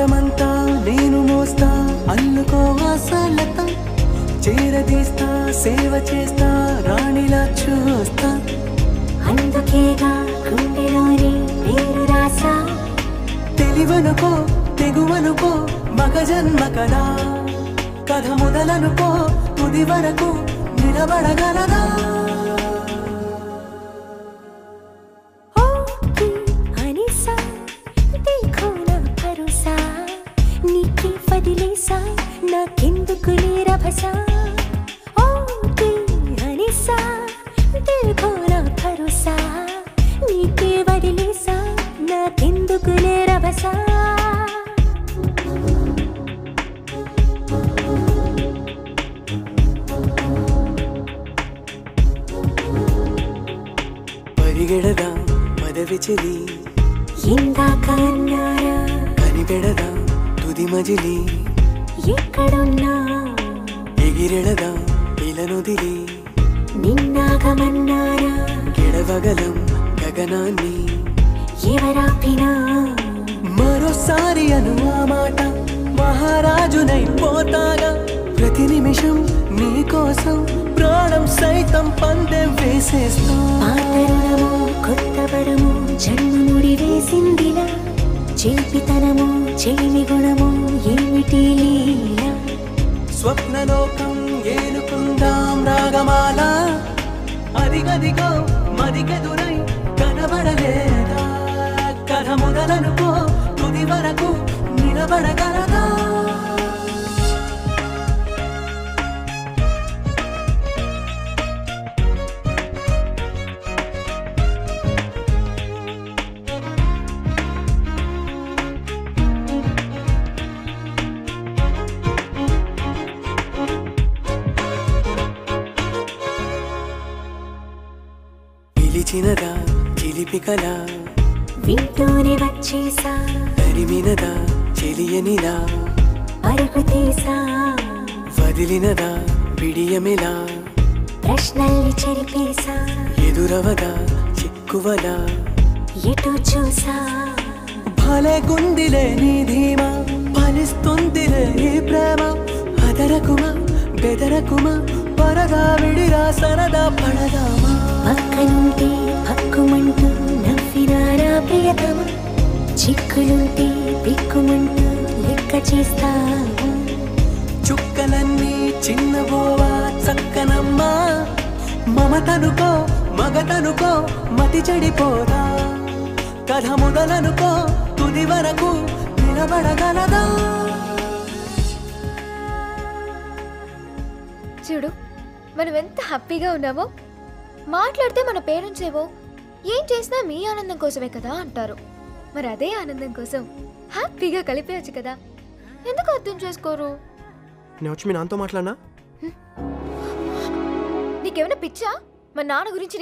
భారమంతా నేను మోస్తా అల్లుకో ఆశలత చేరదీస్తా సేవ చేస్తా రాణిలా చూస్తా అందుకేగా గుండెలోని పేరు రాసా తెలివనుకో తెగువనుకో మగ జన్మ కదా కథ మొదలనుకో తుది వరకు నిలబడగలదా వదిలేసా నాకెందుకు లేరా భసా ఓకే అనిసా దేఖో నా భరోసా నీకే వదిలేసా నాకెందుకు లేరా భసా పరిగెడదా పదవి చెలి ఇందాక అన్నారా కనిపెడదా తుది మజిలి ఎక్కడున్నా ఎగిరెడదా ఇలనొదిలి నిన్నాగమన్నారా గెడవగలం గగనాన్ని ఎవరాపినా మరోసారి అను ఆ మాట మహారాజునై పోతాగా ప్రతి నిమిషం నీ కోసం ప్రాణం సైతం పందెం వేసేస్తా పాతరుణము కొత్త వరము జన్మ ముడి వేసిందిలా చిల్పితనము చెలిమి గుణము ఏమిటి లీలా స్వప్నలోకం ఏలుకుందాం రాగమాల అదిగదిగో మదికెదురై కనబడలేదా కథ మొదలనుకో తుది వరకు నిలబడగలదా పిలిచినదా చిలిపికలా వింటూనే వచ్చేసా తరిమినదా చెలియనిలా పరుగు తీసా వదిలినదా పిడియమిలా ప్రశ్నల్ని చెరిపేసా ఎదురవదా చిక్కువలా ఎటు చూసా భలే గుందిలే నీ ధీమా ఫలిస్తుందిలే ఈ ప్రేమ అదరకుమా బెదరకుమా పరదా విడిరా సరదా పడదామా పక్కనుంటే పక్కుమంటూ నవ్వినారా ప్రియతమ చిక్కులుంటే పిక్కుమంటూ లెక్క చేస్తావా చుక్కలన్నీ చిన్నబోవా చక్కనమ్మా మమతనుకో మగతనుకో మతి చెడిపోదా కథ మొదలనుకో తుది వరకు నిలబడగలదా చూడు మనం ఎంత హ్యాపీగా ఉన్నామో మాట్లాడితే మన పేరెంట్స్ ఏవో ఏం చేసినా మీ ఆనందం కోసమే కదా అంటారు మరి అదే ఆనందం కోసం హ్యాపీగా కలిపేయచ్చు కదా ఎందుకు అర్థం చేసుకోరు నేను వచ్చి మీ నాన్నతో మాట్లాడినా నీకేమైనా పిచ్చా మా నాన్న గురించి